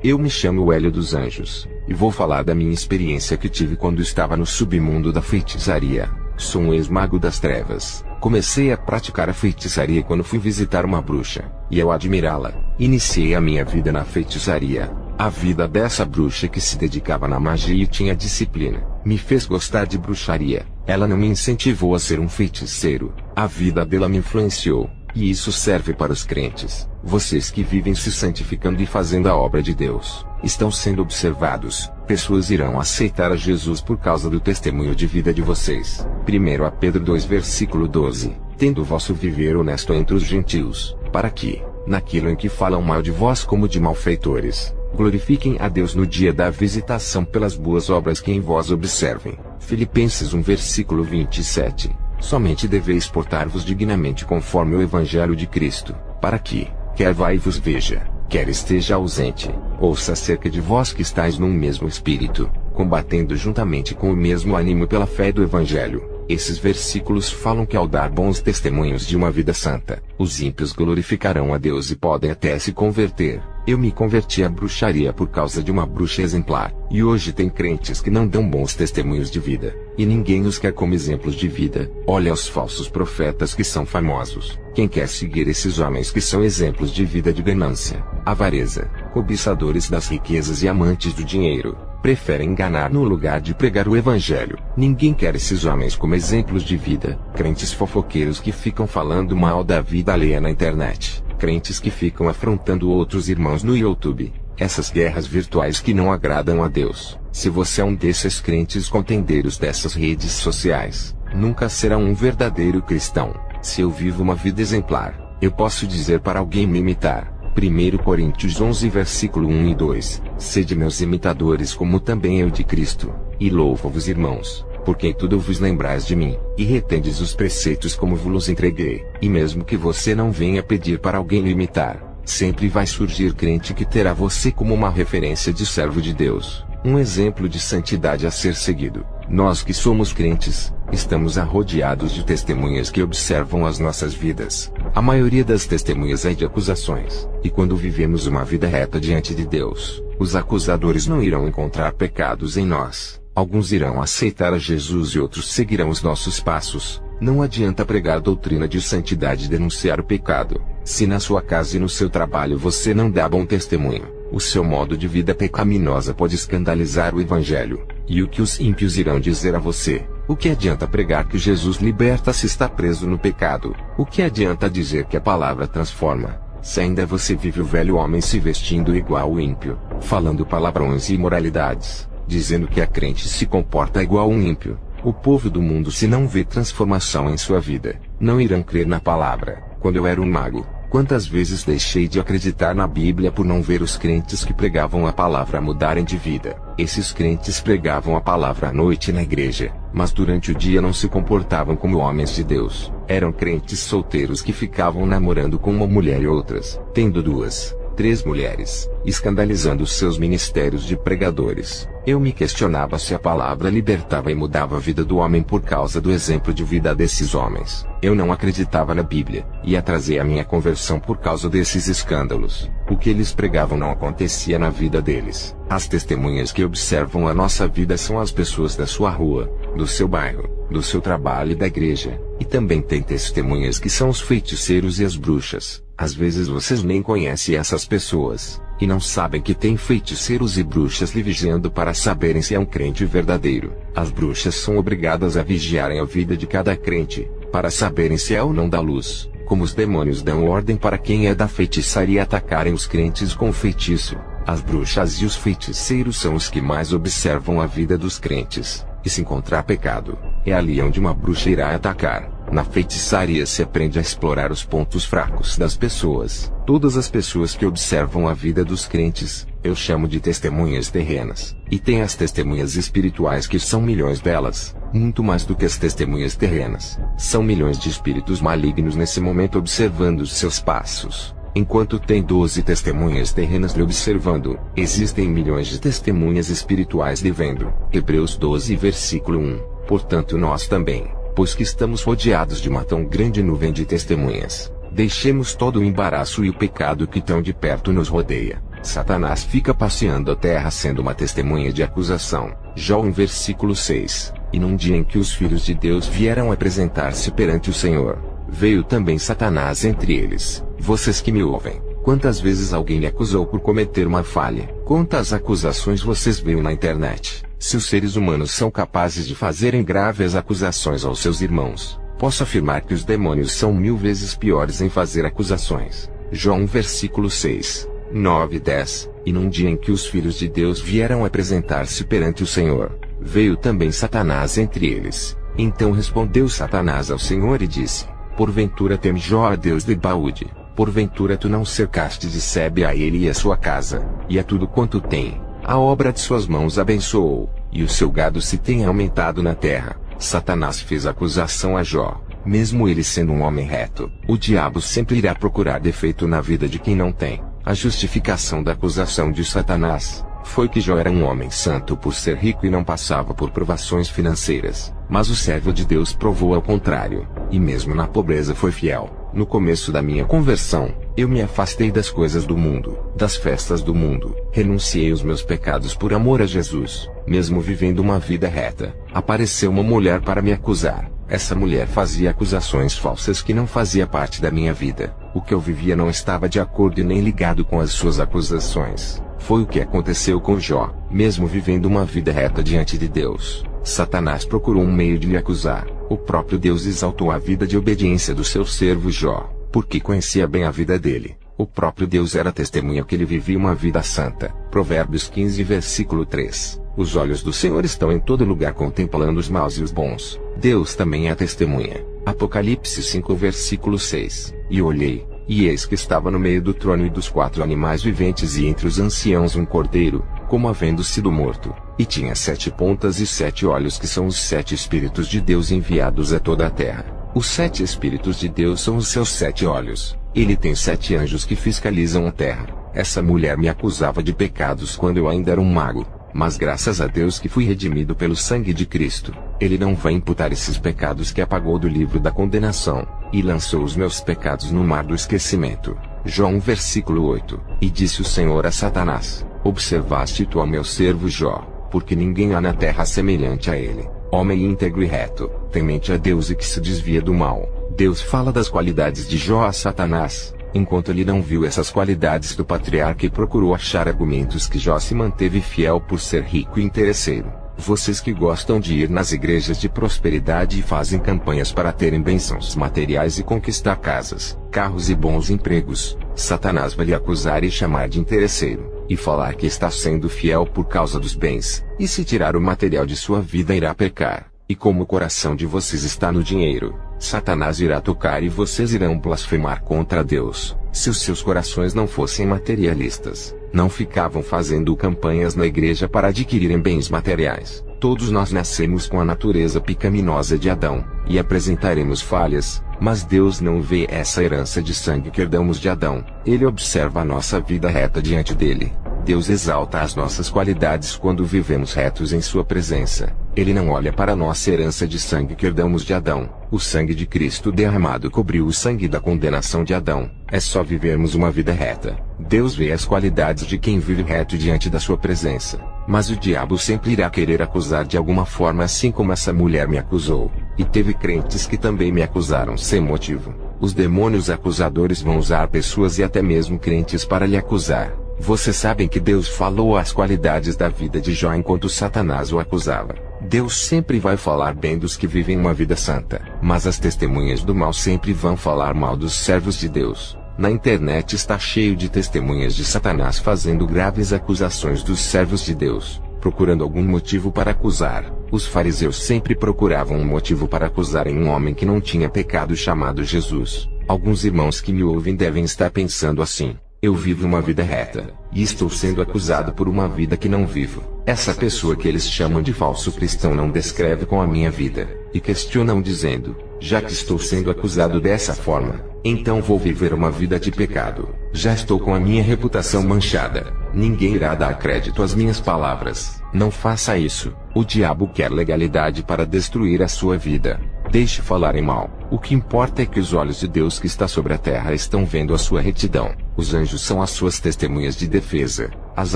Eu me chamo Hélio dos Anjos, e vou falar da minha experiência que tive quando estava no submundo da feitiçaria. Sou um ex-mago das trevas. Comecei a praticar a feitiçaria quando fui visitar uma bruxa, e ao admirá-la, iniciei a minha vida na feitiçaria. A vida dessa bruxa que se dedicava na magia e tinha disciplina, me fez gostar de bruxaria. Ela não me incentivou a ser um feiticeiro, a vida dela me influenciou. E isso serve para os crentes. Vocês que vivem se santificando e fazendo a obra de Deus, estão sendo observados. Pessoas irão aceitar a Jesus por causa do testemunho de vida de vocês. 1 Pedro 2 versículo 12. Tendo o vosso viver honesto entre os gentios, para que, naquilo em que falam mal de vós como de malfeitores, glorifiquem a Deus no dia da visitação pelas boas obras que em vós observem. Filipenses 1 versículo 27. Somente deveis portar-vos dignamente conforme o Evangelho de Cristo, para que, quer vá e vos veja, quer esteja ausente, ouça acerca de vós que estáis num mesmo espírito, combatendo juntamente com o mesmo ânimo pela fé do Evangelho. Esses versículos falam que ao dar bons testemunhos de uma vida santa, os ímpios glorificarão a Deus e podem até se converter. Eu me converti à bruxaria por causa de uma bruxa exemplar, e hoje tem crentes que não dão bons testemunhos de vida, e ninguém os quer como exemplos de vida. Olha os falsos profetas que são famosos. Quem quer seguir esses homens que são exemplos de vida de ganância, avareza, cobiçadores das riquezas e amantes do dinheiro, preferem enganar no lugar de pregar o Evangelho. Ninguém quer esses homens como exemplos de vida. Crentes fofoqueiros que ficam falando mal da vida alheia na internet. Crentes que ficam afrontando outros irmãos no YouTube. Essas guerras virtuais que não agradam a Deus. Se você é um desses crentes contendeiros dessas redes sociais, nunca será um verdadeiro cristão. Se eu vivo uma vida exemplar, eu posso dizer para alguém me imitar. 1 Coríntios 11 versículo 1 e 2. Sede meus imitadores como também eu de Cristo, e louvo-vos irmãos, porque em tudo vos lembrais de mim, e retendes os preceitos como vos entreguei. E mesmo que você não venha pedir para alguém o imitar, sempre vai surgir crente que terá você como uma referência de servo de Deus, um exemplo de santidade a ser seguido. Nós que somos crentes, estamos rodeados de testemunhas que observam as nossas vidas. A maioria das testemunhas é de acusações, e quando vivemos uma vida reta diante de Deus, os acusadores não irão encontrar pecados em nós. Alguns irão aceitar a Jesus e outros seguirão os nossos passos. Não adianta pregar doutrina de santidade e denunciar o pecado, se na sua casa e no seu trabalho você não dá bom testemunho. O seu modo de vida pecaminosa pode escandalizar o Evangelho. E o que os ímpios irão dizer a você? O que adianta pregar que Jesus liberta se está preso no pecado? O que adianta dizer que a palavra transforma, se ainda você vive o velho homem se vestindo igual o ímpio, falando palavrões e imoralidades, dizendo que a crente se comporta igual um ímpio? O povo do mundo, se não vê transformação em sua vida, não irão crer na palavra. Quando eu era um mago, quantas vezes deixei de acreditar na Bíblia por não ver os crentes que pregavam a palavra mudarem de vida? Esses crentes pregavam a palavra à noite na igreja, mas durante o dia não se comportavam como homens de Deus. Eram crentes solteiros que ficavam namorando com uma mulher e outras, tendo 2, 3 mulheres, escandalizando seus ministérios de pregadores. Eu me questionava se a palavra libertava e mudava a vida do homem por causa do exemplo de vida desses homens. Eu não acreditava na Bíblia, e atrasei a minha conversão por causa desses escândalos. O que eles pregavam não acontecia na vida deles. As testemunhas que observam a nossa vida são as pessoas da sua rua, do seu bairro, do seu trabalho e da igreja. E também tem testemunhas que são os feiticeiros e as bruxas. Às vezes vocês nem conhecem essas pessoas, e não sabem que tem feiticeiros e bruxas lhe vigiando para saberem se é um crente verdadeiro. As bruxas são obrigadas a vigiarem a vida de cada crente, para saberem se é ou não da luz, como os demônios dão ordem para quem é da feitiçaria atacarem os crentes com feitiço. As bruxas e os feiticeiros são os que mais observam a vida dos crentes, e se encontrar pecado, é ali onde uma bruxa irá atacar. Na feitiçaria se aprende a explorar os pontos fracos das pessoas. Todas as pessoas que observam a vida dos crentes, eu chamo de testemunhas terrenas. E tem as testemunhas espirituais que são milhões delas, muito mais do que as testemunhas terrenas. São milhões de espíritos malignos nesse momento observando os seus passos. Enquanto tem 12 testemunhas terrenas lhe observando, existem milhões de testemunhas espirituais lhe vendo. Hebreus 12 versículo 1. Portanto nós também, pois que estamos rodeados de uma tão grande nuvem de testemunhas, deixemos todo o embaraço e o pecado que tão de perto nos rodeia, Satanás fica passeando a terra sendo uma testemunha de acusação. Jó 1 versículo 6. E num dia em que os filhos de Deus vieram apresentar-se perante o Senhor, veio também Satanás entre eles. Vocês que me ouvem, quantas vezes alguém lhe acusou por cometer uma falha? Quantas acusações vocês veem na internet? Se os seres humanos são capazes de fazerem graves acusações aos seus irmãos, posso afirmar que os demônios são 1000 vezes piores em fazer acusações. Jó 1 versículo 6, 9 e 10. E num dia em que os filhos de Deus vieram apresentar-se perante o Senhor, veio também Satanás entre eles. Então respondeu Satanás ao Senhor e disse: Porventura teme Jó a Deus de balde? Porventura tu não cercaste de sebe a ele e a sua casa, e a tudo quanto tem? A obra de suas mãos abençoou, e o seu gado se tem aumentado na terra. Satanás fez acusação a Jó. Mesmo ele sendo um homem reto, o diabo sempre irá procurar defeito na vida de quem não tem. A justificação da acusação de Satanás foi que Jó era um homem santo por ser rico e não passava por provações financeiras. Mas o servo de Deus provou ao contrário, e mesmo na pobreza foi fiel. No começo da minha conversão, eu me afastei das coisas do mundo, das festas do mundo, renunciei aos meus pecados por amor a Jesus. Mesmo vivendo uma vida reta, apareceu uma mulher para me acusar. Essa mulher fazia acusações falsas que não fazia parte da minha vida. O que eu vivia não estava de acordo e nem ligado com as suas acusações. Foi o que aconteceu com Jó. Mesmo vivendo uma vida reta diante de Deus, Satanás procurou um meio de lhe acusar. O próprio Deus exaltou a vida de obediência do seu servo Jó, porque conhecia bem a vida dele. O próprio Deus era testemunha que ele vivia uma vida santa. Provérbios 15 versículo 3. Os olhos do Senhor estão em todo lugar contemplando os maus e os bons. Deus também é testemunha. Apocalipse 5 versículo 6. E olhei, e eis que estava no meio do trono e dos 4 animais viventes e entre os anciãos um cordeiro, como havendo sido morto, e tinha 7 pontas e 7 olhos, que são os 7 Espíritos de Deus enviados a toda a terra. Os 7 Espíritos de Deus são os seus 7 olhos. Ele tem 7 anjos que fiscalizam a terra. Essa mulher me acusava de pecados quando eu ainda era um mago. Mas graças a Deus que fui redimido pelo sangue de Cristo, Ele não vai imputar esses pecados que apagou do livro da condenação, e lançou os meus pecados no mar do esquecimento. Jó 1 versículo 8. E disse o Senhor a Satanás: Observaste tu ao meu servo Jó, porque ninguém há na terra semelhante a ele, homem íntegro e reto, temente a Deus e que se desvia do mal. Deus fala das qualidades de Jó a Satanás, enquanto ele não viu essas qualidades do patriarca e procurou achar argumentos que Jó se manteve fiel por ser rico e interesseiro. Vocês que gostam de ir nas igrejas de prosperidade e fazem campanhas para terem bênçãos materiais e conquistar casas, carros e bons empregos, Satanás vai lhe acusar e chamar de interesseiro, e falar que está sendo fiel por causa dos bens, e se tirar o material de sua vida irá pecar. E como o coração de vocês está no dinheiro, Satanás irá tocar e vocês irão blasfemar contra Deus. Se os seus corações não fossem materialistas, não ficavam fazendo campanhas na igreja para adquirirem bens materiais. Todos nós nascemos com a natureza pecaminosa de Adão, e apresentaremos falhas, mas Deus não vê essa herança de sangue que herdamos de Adão. Ele observa a nossa vida reta diante dele. Deus exalta as nossas qualidades quando vivemos retos em sua presença. Ele não olha para a nossa herança de sangue que herdamos de Adão. O sangue de Cristo derramado cobriu o sangue da condenação de Adão. É só vivermos uma vida reta. Deus vê as qualidades de quem vive reto diante da sua presença. Mas o diabo sempre irá querer acusar de alguma forma, assim como essa mulher me acusou. E teve crentes que também me acusaram sem motivo. Os demônios acusadores vão usar pessoas e até mesmo crentes para lhe acusar. Vocês sabem que Deus falou as qualidades da vida de Jó enquanto Satanás o acusava. Deus sempre vai falar bem dos que vivem uma vida santa, mas as testemunhas do mal sempre vão falar mal dos servos de Deus. Na internet está cheio de testemunhas de Satanás fazendo graves acusações dos servos de Deus, procurando algum motivo para acusar. Os fariseus sempre procuravam um motivo para acusarem um homem que não tinha pecado chamado Jesus. Alguns irmãos que me ouvem devem estar pensando assim: eu vivo uma vida reta, e estou sendo acusado por uma vida que não vivo. Essa pessoa que eles chamam de falso cristão não descreve com a minha vida, e questionam dizendo: já que estou sendo acusado dessa forma, então vou viver uma vida de pecado. Já estou com a minha reputação manchada. Ninguém irá dar crédito às minhas palavras. Não faça isso. O diabo quer legalidade para destruir a sua vida. Deixe falarem mal. O que importa é que os olhos de Deus que está sobre a terra estão vendo a sua retidão. Os anjos são as suas testemunhas de defesa. As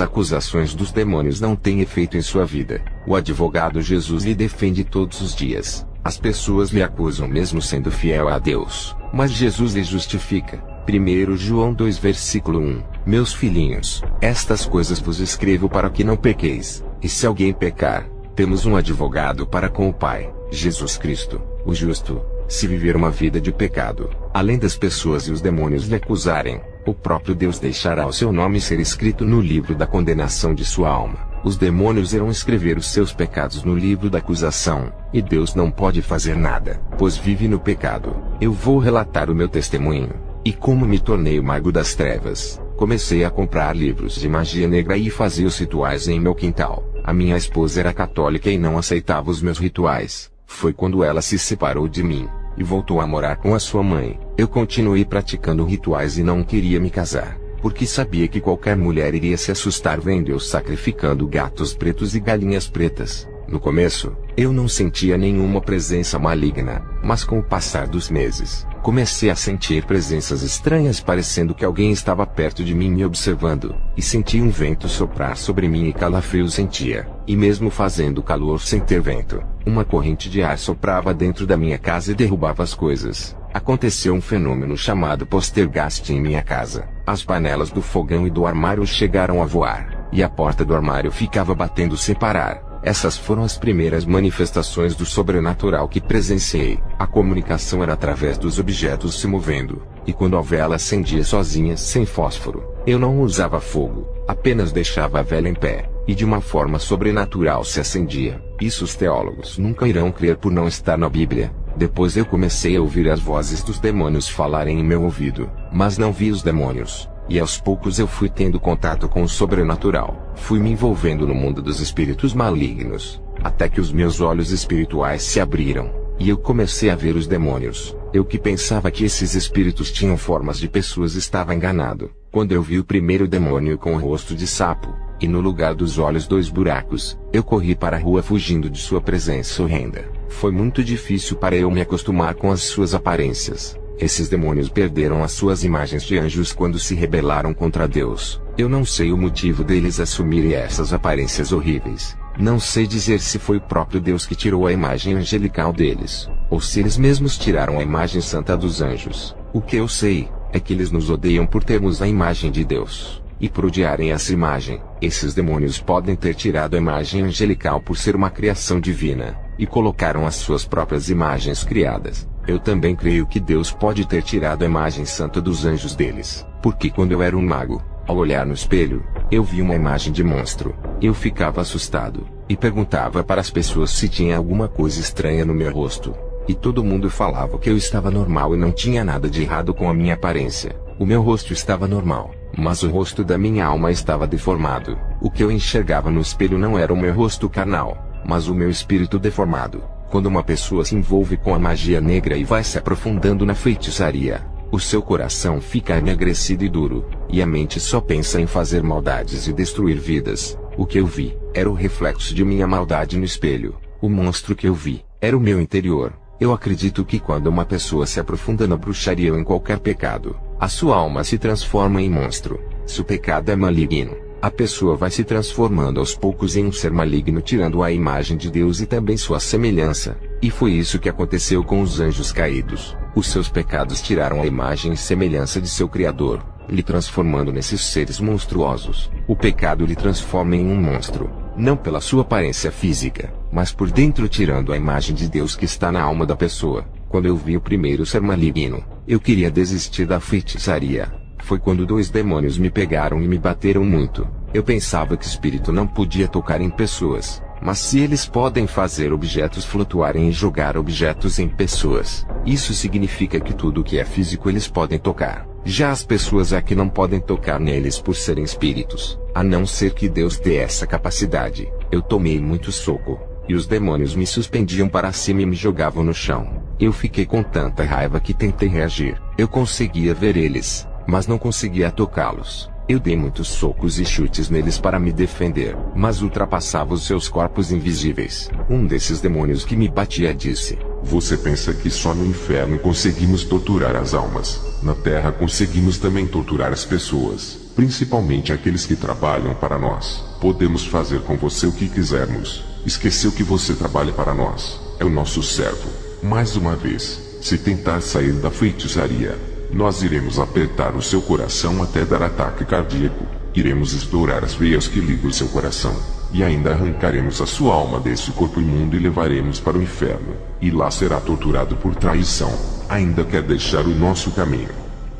acusações dos demônios não têm efeito em sua vida. O advogado Jesus lhe defende todos os dias. As pessoas lhe acusam mesmo sendo fiel a Deus, mas Jesus lhe justifica. 1 João 2 versículo 1. Meus filhinhos, estas coisas vos escrevo para que não pequeis. E se alguém pecar, temos um advogado para com o Pai, Jesus Cristo, o justo. Se viver uma vida de pecado, além das pessoas e os demônios lhe acusarem, o próprio Deus deixará o seu nome ser escrito no livro da condenação de sua alma. Os demônios irão escrever os seus pecados no livro da acusação, e Deus não pode fazer nada, pois vive no pecado. Eu vou relatar o meu testemunho, e como me tornei o mago das trevas. Comecei a comprar livros de magia negra e fazia os rituais em meu quintal. A minha esposa era católica e não aceitava os meus rituais. Foi quando ela se separou de mim e voltou a morar com a sua mãe. Eu continuei praticando rituais e não queria me casar, porque sabia que qualquer mulher iria se assustar vendo eu sacrificando gatos pretos e galinhas pretas. No começo, eu não sentia nenhuma presença maligna, mas com o passar dos meses, comecei a sentir presenças estranhas, parecendo que alguém estava perto de mim me observando, e senti um vento soprar sobre mim e calafrios sentia, e mesmo fazendo calor sem ter vento, uma corrente de ar soprava dentro da minha casa e derrubava as coisas. Aconteceu um fenômeno chamado poltergeist em minha casa. As panelas do fogão e do armário chegaram a voar, e a porta do armário ficava batendo sem parar. Essas foram as primeiras manifestações do sobrenatural que presenciei. A comunicação era através dos objetos se movendo, e quando a vela acendia sozinha sem fósforo, eu não usava fogo, apenas deixava a vela em pé, e de uma forma sobrenatural se acendia. Isso os teólogos nunca irão crer por não estar na Bíblia. Depois eu comecei a ouvir as vozes dos demônios falarem em meu ouvido, mas não vi os demônios. E aos poucos eu fui tendo contato com o sobrenatural. Fui me envolvendo no mundo dos espíritos malignos, até que os meus olhos espirituais se abriram, e eu comecei a ver os demônios. Eu que pensava que esses espíritos tinham formas de pessoas estava enganado. Quando eu vi o primeiro demônio com o rosto de sapo, e no lugar dos olhos 2 buracos, eu corri para a rua fugindo de sua presença horrenda. Foi muito difícil para eu me acostumar com as suas aparências. Esses demônios perderam as suas imagens de anjos quando se rebelaram contra Deus. Eu não sei o motivo deles assumirem essas aparências horríveis. Não sei dizer se foi o próprio Deus que tirou a imagem angelical deles, ou se eles mesmos tiraram a imagem santa dos anjos. O que eu sei é que eles nos odeiam por termos a imagem de Deus, e por odiarem essa imagem. Esses demônios podem ter tirado a imagem angelical por ser uma criação divina, e colocaram as suas próprias imagens criadas. Eu também creio que Deus pode ter tirado a imagem santa dos anjos deles, porque quando eu era um mago, ao olhar no espelho, eu vi uma imagem de monstro. Eu ficava assustado, e perguntava para as pessoas se tinha alguma coisa estranha no meu rosto. E todo mundo falava que eu estava normal e não tinha nada de errado com a minha aparência. O meu rosto estava normal, mas o rosto da minha alma estava deformado. O que eu enxergava no espelho não era o meu rosto carnal, mas o meu espírito deformado. Quando uma pessoa se envolve com a magia negra e vai se aprofundando na feitiçaria, o seu coração fica enegrecido e duro, e a mente só pensa em fazer maldades e destruir vidas. O que eu vi era o reflexo de minha maldade no espelho. O monstro que eu vi era o meu interior. Eu acredito que quando uma pessoa se aprofunda na bruxaria ou em qualquer pecado, a sua alma se transforma em monstro. Se o pecado é maligno, a pessoa vai se transformando aos poucos em um ser maligno, tirando a imagem de Deus e também sua semelhança. E foi isso que aconteceu com os anjos caídos. Os seus pecados tiraram a imagem e semelhança de seu Criador, lhe transformando nesses seres monstruosos. O pecado lhe transforma em um monstro, não pela sua aparência física, mas por dentro, tirando a imagem de Deus que está na alma da pessoa. Quando eu vi o primeiro ser maligno, eu queria desistir da feitiçaria. Foi quando 2 demônios me pegaram e me bateram muito. Eu pensava que espírito não podia tocar em pessoas, mas se eles podem fazer objetos flutuarem e jogar objetos em pessoas, isso significa que tudo que é físico eles podem tocar. Já as pessoas é que não podem tocar neles por serem espíritos, a não ser que Deus dê essa capacidade. Eu tomei muito soco, e os demônios me suspendiam para cima e me jogavam no chão. Eu fiquei com tanta raiva que tentei reagir. Eu conseguia ver eles, mas não conseguia tocá-los. Eu dei muitos socos e chutes neles para me defender, mas ultrapassava os seus corpos invisíveis. Um desses demônios que me batia disse: Você pensa que só no inferno conseguimos torturar as almas? Na Terra conseguimos também torturar as pessoas, principalmente aqueles que trabalham para nós. Podemos fazer com você o que quisermos. Esqueceu que você trabalha para nós. É o nosso servo. Mais uma vez, se tentar sair da feitiçaria, nós iremos apertar o seu coração até dar ataque cardíaco. Iremos estourar as veias que ligam o seu coração. E ainda arrancaremos a sua alma desse corpo imundo e levaremos para o inferno. E lá será torturado por traição. Ainda quer deixar o nosso caminho?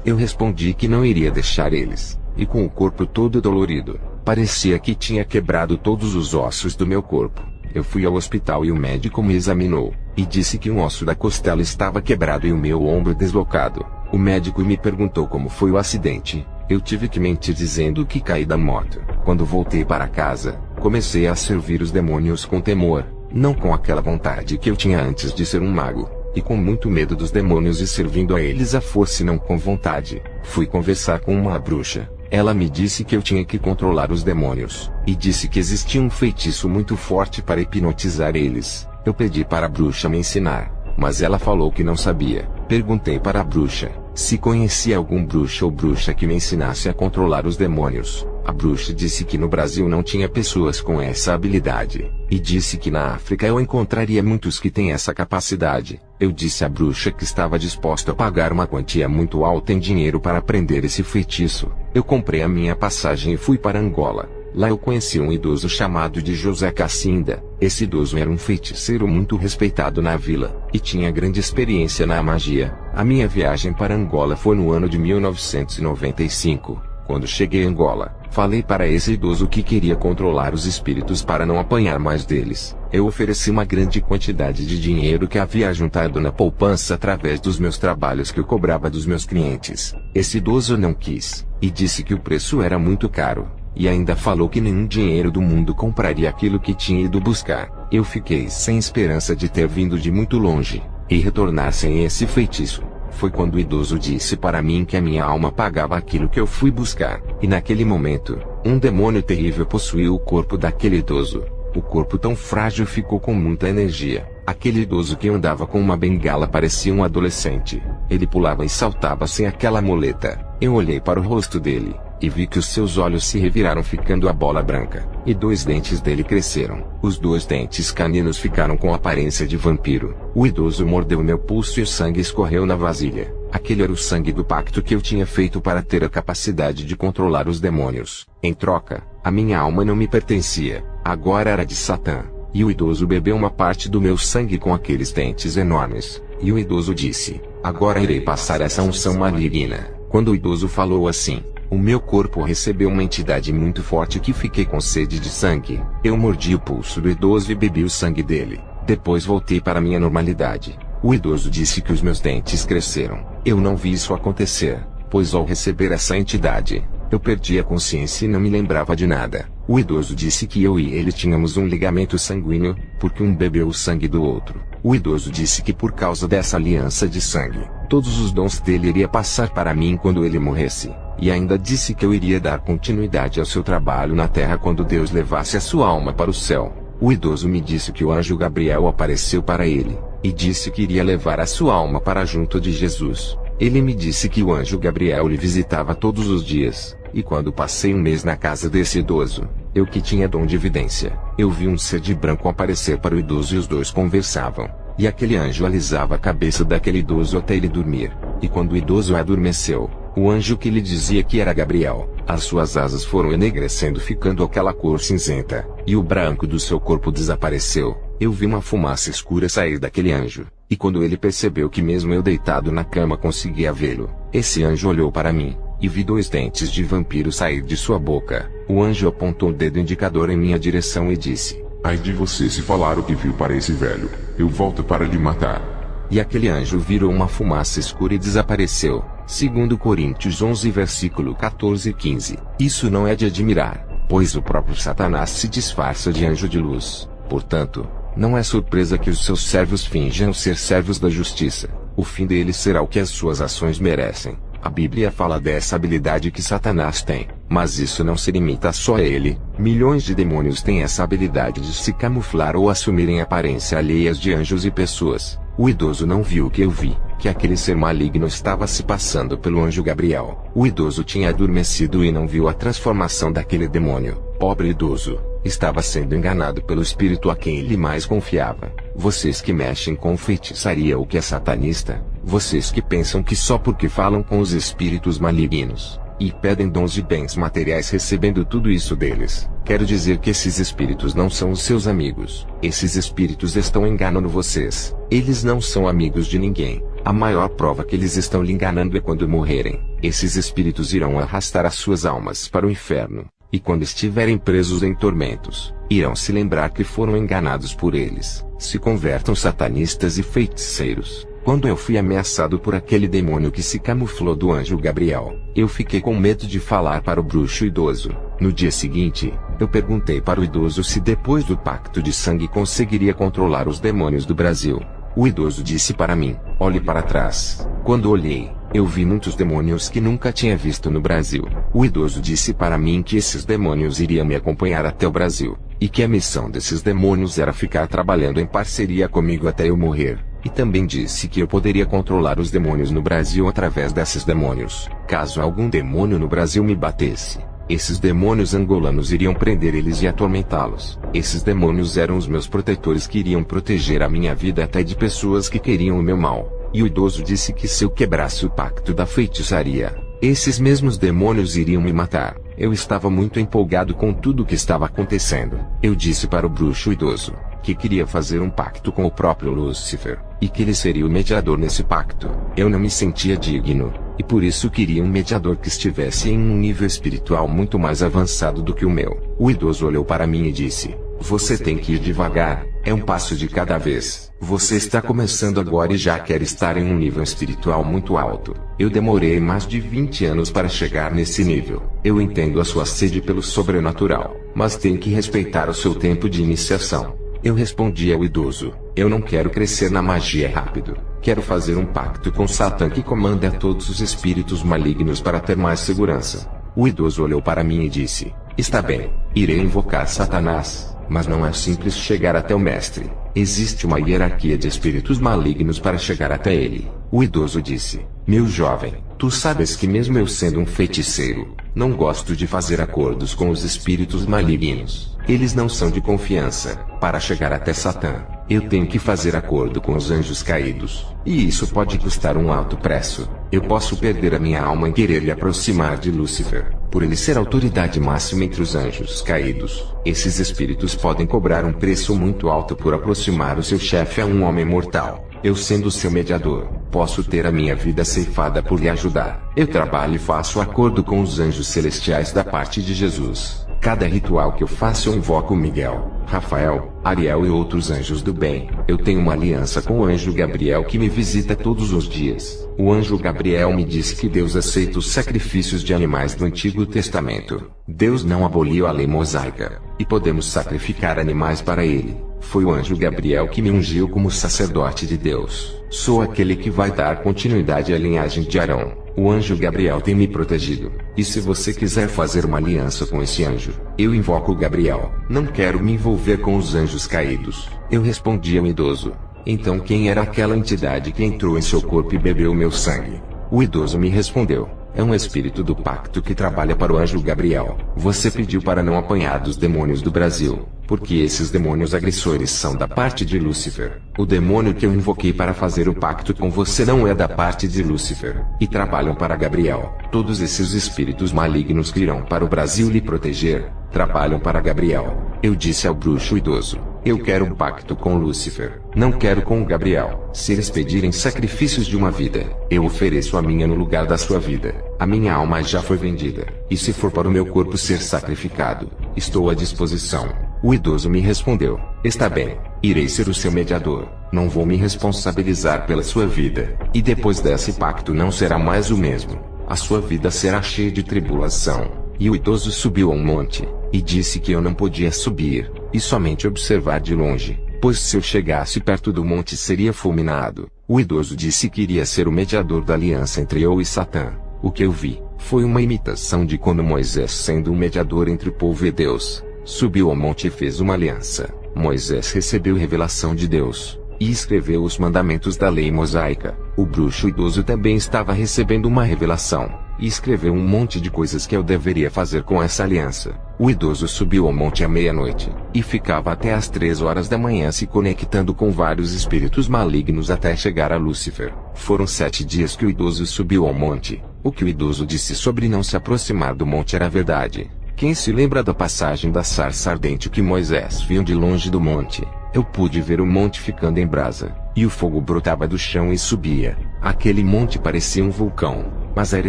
Eu respondi que não iria deixar eles. E com o corpo todo dolorido, parecia que tinha quebrado todos os ossos do meu corpo. Eu fui ao hospital e o médico me examinou, e disse que um osso da costela estava quebrado e o meu ombro deslocado. O médico me perguntou como foi o acidente. Eu tive que mentir dizendo que caí da moto. Quando voltei para casa, comecei a servir os demônios com temor, não com aquela vontade que eu tinha antes de ser um mago, e com muito medo dos demônios e servindo a eles à força e não com vontade. Fui conversar com uma bruxa. Ela me disse que eu tinha que controlar os demônios, e disse que existia um feitiço muito forte para hipnotizar eles. Eu pedi para a bruxa me ensinar, mas ela falou que não sabia. Perguntei para a bruxa se conhecia algum bruxo ou bruxa que me ensinasse a controlar os demônios. A bruxa disse que no Brasil não tinha pessoas com essa habilidade, e disse que na África eu encontraria muitos que têm essa capacidade. Eu disse à bruxa que estava disposto a pagar uma quantia muito alta em dinheiro para aprender esse feitiço. Eu comprei a minha passagem e fui para Angola. Lá eu conheci um idoso chamado de José Cacinda. Esse idoso era um feiticeiro muito respeitado na vila, e tinha grande experiência na magia. A minha viagem para Angola foi no ano de 1995. Quando cheguei em Angola, falei para esse idoso que queria controlar os espíritos para não apanhar mais deles. Eu ofereci uma grande quantidade de dinheiro que havia juntado na poupança através dos meus trabalhos que eu cobrava dos meus clientes. Esse idoso não quis, e disse que o preço era muito caro. E ainda falou que nenhum dinheiro do mundo compraria aquilo que tinha ido buscar. Eu fiquei sem esperança de ter vindo de muito longe, e retornar sem esse feitiço. Foi quando o idoso disse para mim que a minha alma pagava aquilo que eu fui buscar. E naquele momento, um demônio terrível possuiu o corpo daquele idoso. O corpo tão frágil ficou com muita energia. Aquele idoso que andava com uma bengala parecia um adolescente. Ele pulava e saltava sem aquela muleta. Eu olhei para o rosto dele, e vi que os seus olhos se reviraram ficando a bola branca, e 2 dentes dele cresceram. Os 2 dentes caninos ficaram com aparência de vampiro. O idoso mordeu meu pulso e o sangue escorreu na vasilha. Aquele era o sangue do pacto que eu tinha feito para ter a capacidade de controlar os demônios. Em troca, a minha alma não me pertencia, agora era de Satã. E o idoso bebeu uma parte do meu sangue com aqueles dentes enormes. E o idoso disse: agora irei passar essa unção maligna. Quando o idoso falou assim, o meu corpo recebeu uma entidade muito forte que fiquei com sede de sangue. Eu mordi o pulso do idoso e bebi o sangue dele. Depois voltei para minha normalidade. O idoso disse que os meus dentes cresceram. Eu não vi isso acontecer, pois ao receber essa entidade, eu perdi a consciência e não me lembrava de nada. O idoso disse que eu e ele tínhamos um ligamento sanguíneo, porque um bebeu o sangue do outro. O idoso disse que por causa dessa aliança de sangue, todos os dons dele iria passar para mim quando ele morresse. E ainda disse que eu iria dar continuidade ao seu trabalho na terra quando Deus levasse a sua alma para o céu. O idoso me disse que o anjo Gabriel apareceu para ele, e disse que iria levar a sua alma para junto de Jesus. Ele me disse que o anjo Gabriel lhe visitava todos os dias, e quando passei um mês na casa desse idoso, eu que tinha dom de vidência, eu vi um ser de branco aparecer para o idoso e os 2 conversavam. E aquele anjo alisava a cabeça daquele idoso até ele dormir. E quando o idoso adormeceu, o anjo que lhe dizia que era Gabriel, as suas asas foram enegrecendo ficando aquela cor cinzenta, e o branco do seu corpo desapareceu. Eu vi uma fumaça escura sair daquele anjo, e quando ele percebeu que mesmo eu deitado na cama conseguia vê-lo, esse anjo olhou para mim, e vi 2 dentes de vampiro sair de sua boca. O anjo apontou o dedo indicador em minha direção e disse: ai de você se falar o que viu para esse velho, eu volto para lhe matar. E aquele anjo virou uma fumaça escura e desapareceu. Segundo Coríntios 11 versículo 14 e 15. Isso não é de admirar, pois o próprio Satanás se disfarça de anjo de luz. Portanto, não é surpresa que os seus servos finjam ser servos da justiça. O fim deles será o que as suas ações merecem. A Bíblia fala dessa habilidade que Satanás tem, mas isso não se limita só a ele. Milhões de demônios têm essa habilidade de se camuflar ou assumirem aparência alheias de anjos e pessoas. O idoso não viu o que eu vi, que aquele ser maligno estava se passando pelo anjo Gabriel. O idoso tinha adormecido e não viu a transformação daquele demônio. Pobre idoso, estava sendo enganado pelo espírito a quem ele mais confiava. Vocês que mexem com feitiçaria ou que é satanista, vocês que pensam que só porque falam com os espíritos malignos e pedem dons de bens materiais recebendo tudo isso deles, quero dizer que esses espíritos não são os seus amigos. Esses espíritos estão enganando vocês. Eles não são amigos de ninguém. A maior prova que eles estão lhe enganando é quando morrerem. Esses espíritos irão arrastar as suas almas para o inferno, e quando estiverem presos em tormentos, irão se lembrar que foram enganados por eles. Se convertam satanistas e feiticeiros. Quando eu fui ameaçado por aquele demônio que se camuflou do anjo Gabriel, eu fiquei com medo de falar para o bruxo idoso. No dia seguinte, eu perguntei para o idoso se depois do pacto de sangue conseguiria controlar os demônios do Brasil. O idoso disse para mim: olhe para trás. Quando olhei, eu vi muitos demônios que nunca tinha visto no Brasil. O idoso disse para mim que esses demônios iriam me acompanhar até o Brasil, e que a missão desses demônios era ficar trabalhando em parceria comigo até eu morrer. E também disse que eu poderia controlar os demônios no Brasil através desses demônios. Caso algum demônio no Brasil me batesse, esses demônios angolanos iriam prender eles e atormentá-los. Esses demônios eram os meus protetores que iriam proteger a minha vida até de pessoas que queriam o meu mal. E o idoso disse que se eu quebrasse o pacto da feitiçaria, esses mesmos demônios iriam me matar. Eu estava muito empolgado com tudo o que estava acontecendo. Eu disse para o bruxo idoso que queria fazer um pacto com o próprio Lúcifer, e que ele seria o mediador nesse pacto. Eu não me sentia digno, e por isso queria um mediador que estivesse em um nível espiritual muito mais avançado do que o meu. O idoso olhou para mim e disse: você tem que ir devagar, é um passo de cada vez. Você está começando agora e já quer estar em um nível espiritual muito alto. Eu demorei mais de 20 anos para chegar nesse nível. Eu entendo a sua sede pelo sobrenatural, mas tem que respeitar o seu tempo de iniciação. Eu respondi ao idoso: eu não quero crescer na magia rápido. Quero fazer um pacto com Satã que comanda a todos os espíritos malignos para ter mais segurança. O idoso olhou para mim e disse: está bem, irei invocar Satanás, mas não é simples chegar até o mestre. Existe uma hierarquia de espíritos malignos para chegar até ele. O idoso disse: meu jovem, tu sabes que mesmo eu sendo um feiticeiro, não gosto de fazer acordos com os espíritos malignos. Eles não são de confiança. Para chegar até Satã, eu tenho que fazer acordo com os anjos caídos. E isso pode custar um alto preço. Eu posso perder a minha alma em querer me aproximar de Lúcifer, por ele ser a autoridade máxima entre os anjos caídos. Esses espíritos podem cobrar um preço muito alto por aproximar o seu chefe a um homem mortal. Eu sendo seu mediador, posso ter a minha vida ceifada por lhe ajudar. Eu trabalho e faço acordo com os anjos celestiais da parte de Jesus. Cada ritual que eu faço eu invoco Miguel, Rafael, Ariel e outros anjos do bem. Eu tenho uma aliança com o anjo Gabriel que me visita todos os dias. O anjo Gabriel me disse que Deus aceita os sacrifícios de animais do Antigo Testamento. Deus não aboliu a lei mosaica, e podemos sacrificar animais para ele. Foi o anjo Gabriel que me ungiu como sacerdote de Deus. Sou aquele que vai dar continuidade à linhagem de Arão. O anjo Gabriel tem me protegido. E se você quiser fazer uma aliança com esse anjo, eu invoco o Gabriel. Não quero me envolver com os anjos caídos. Eu respondi ao idoso: então quem era aquela entidade que entrou em seu corpo e bebeu meu sangue? O idoso me respondeu: é um espírito do pacto que trabalha para o anjo Gabriel. Você pediu para não apanhar dos demônios do Brasil, porque esses demônios agressores são da parte de Lúcifer. O demônio que eu invoquei para fazer o pacto com você não é da parte de Lúcifer, e trabalham para Gabriel. Todos esses espíritos malignos que irão para o Brasil lhe proteger, trabalham para Gabriel. Eu disse ao bruxo idoso: eu quero um pacto com Lúcifer, não quero com o Gabriel. Se eles pedirem sacrifícios de uma vida, eu ofereço a minha no lugar da sua vida. A minha alma já foi vendida, e se for para o meu corpo ser sacrificado, estou à disposição. O idoso me respondeu: está bem, irei ser o seu mediador. Não vou me responsabilizar pela sua vida, e depois desse pacto não será mais o mesmo. A sua vida será cheia de tribulação. E o idoso subiu a um monte, e disse que eu não podia subir, e somente observar de longe, pois se eu chegasse perto do monte seria fulminado. O idoso disse que iria ser o mediador da aliança entre eu e Satã. O que eu vi foi uma imitação de quando Moisés, sendo um mediador entre o povo e Deus, subiu ao monte e fez uma aliança. Moisés recebeu revelação de Deus, e escreveu os mandamentos da lei mosaica. O bruxo idoso também estava recebendo uma revelação, e escreveu um monte de coisas que eu deveria fazer com essa aliança. O idoso subiu ao monte à meia-noite, e ficava até às 3 horas da manhã se conectando com vários espíritos malignos até chegar a Lúcifer. Foram 7 dias que o idoso subiu ao monte. O que o idoso disse sobre não se aproximar do monte era verdade. Quem se lembra da passagem da sarça ardente que Moisés viu de longe do monte? Eu pude ver o monte ficando em brasa, e o fogo brotava do chão e subia. Aquele monte parecia um vulcão, mas era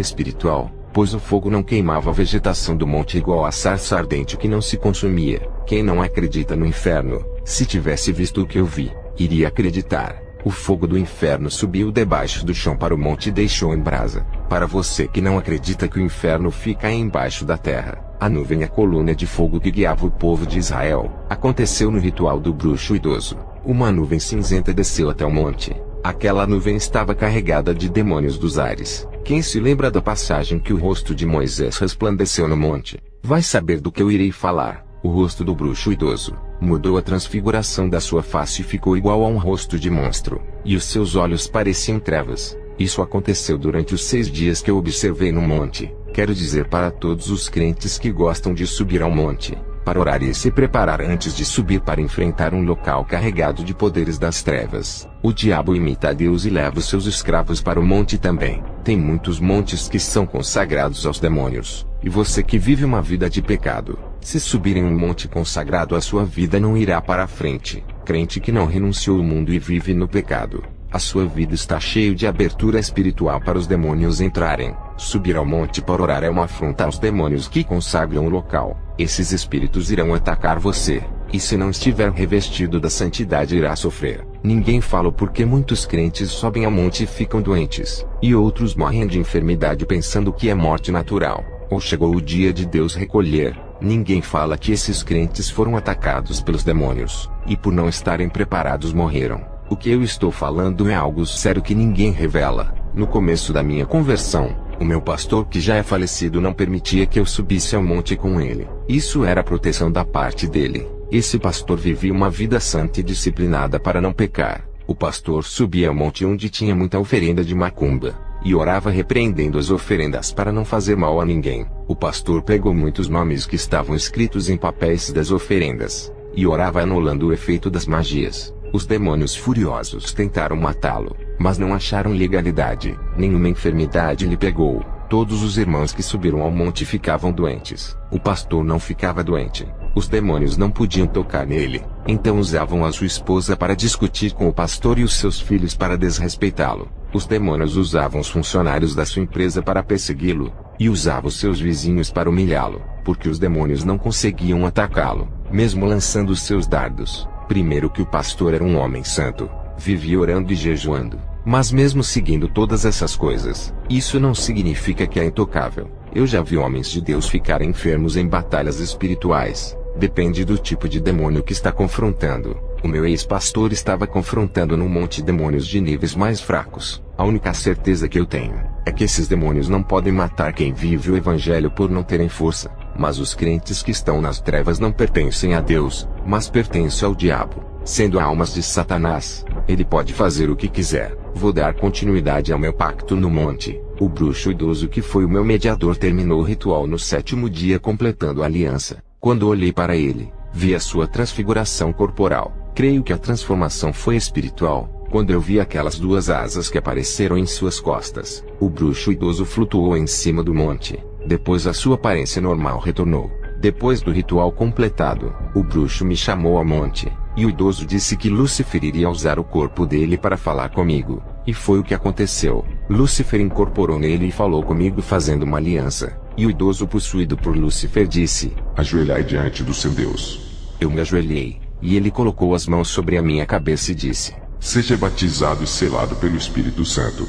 espiritual, pois o fogo não queimava a vegetação do monte igual a sarça ardente que não se consumia. Quem não acredita no inferno, se tivesse visto o que eu vi, iria acreditar. O fogo do inferno subiu debaixo do chão para o monte e deixou em brasa. Para você que não acredita que o inferno fica embaixo da terra, a nuvem é a coluna de fogo que guiava o povo de Israel. Aconteceu no ritual do bruxo idoso. Uma nuvem cinzenta desceu até o monte. Aquela nuvem estava carregada de demônios dos ares. Quem se lembra da passagem que o rosto de Moisés resplandeceu no monte, vai saber do que eu irei falar. O rosto do bruxo idoso mudou, a transfiguração da sua face ficou igual a um rosto de monstro, e os seus olhos pareciam trevas. Isso aconteceu durante os 6 dias que eu observei no monte. Quero dizer para todos os crentes que gostam de subir ao monte, para orar e se preparar antes de subir para enfrentar um local carregado de poderes das trevas. O diabo imita a Deus e leva os seus escravos para o monte também. Tem muitos montes que são consagrados aos demônios, e você que vive uma vida de pecado, se subir em um monte consagrado a sua vida não irá para a frente. Crente que não renunciou ao mundo e vive no pecado, a sua vida está cheia de abertura espiritual para os demônios entrarem. Subir ao monte para orar é uma afronta aos demônios que consagram o local. Esses espíritos irão atacar você, e se não estiver revestido da santidade irá sofrer. Ninguém fala porque muitos crentes sobem ao monte e ficam doentes, e outros morrem de enfermidade pensando que é morte natural, ou chegou o dia de Deus recolher. Ninguém fala que esses crentes foram atacados pelos demônios, e por não estarem preparados morreram. O que eu estou falando é algo sério que ninguém revela. No começo da minha conversão, o meu pastor que já é falecido não permitia que eu subisse ao monte com ele. Isso era proteção da parte dele. Esse pastor vivia uma vida santa e disciplinada para não pecar. O pastor subia ao monte onde tinha muita oferenda de macumba, e orava repreendendo as oferendas para não fazer mal a ninguém. O pastor pegou muitos nomes que estavam escritos em papéis das oferendas, e orava anulando o efeito das magias. Os demônios furiosos tentaram matá-lo, mas não acharam legalidade. Nenhuma enfermidade lhe pegou. Todos os irmãos que subiram ao monte ficavam doentes. O pastor não ficava doente. Os demônios não podiam tocar nele, então usavam a sua esposa para discutir com o pastor e os seus filhos para desrespeitá-lo. Os demônios usavam os funcionários da sua empresa para persegui-lo, e usavam os seus vizinhos para humilhá-lo, porque os demônios não conseguiam atacá-lo, mesmo lançando os seus dardos. Primeiro que o pastor era um homem santo, vivia orando e jejuando, mas mesmo seguindo todas essas coisas, isso não significa que é intocável. Eu já vi homens de Deus ficarem enfermos em batalhas espirituais. Depende do tipo de demônio que está confrontando. O meu ex-pastor estava confrontando num monte demônios de níveis mais fracos. A única certeza que eu tenho é que esses demônios não podem matar quem vive o evangelho por não terem força. Mas os crentes que estão nas trevas não pertencem a Deus, mas pertencem ao diabo, sendo almas de Satanás. Ele pode fazer o que quiser. Vou dar continuidade ao meu pacto no monte. O bruxo idoso que foi o meu mediador terminou o ritual no 7º dia completando a aliança. Quando olhei para ele, vi a sua transfiguração corporal. Creio que a transformação foi espiritual, quando eu vi aquelas 2 asas que apareceram em suas costas. O bruxo idoso flutuou em cima do monte. Depois a sua aparência normal retornou. Depois do ritual completado, o bruxo me chamou ao monte, e o idoso disse que Lúcifer iria usar o corpo dele para falar comigo. E foi o que aconteceu. Lúcifer incorporou nele e falou comigo fazendo uma aliança. E o idoso possuído por Lúcifer disse: ajoelhai diante do seu Deus. Eu me ajoelhei, e ele colocou as mãos sobre a minha cabeça e disse: seja batizado e selado pelo Espírito Santo.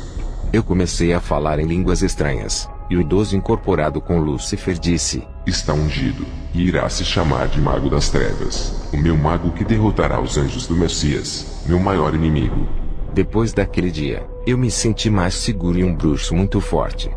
Eu comecei a falar em línguas estranhas, e o idoso incorporado com Lúcifer disse: está ungido, e irá se chamar de Mago das Trevas, o meu mago que derrotará os anjos do Messias, meu maior inimigo. Depois daquele dia, eu me senti mais seguro e um bruxo muito forte.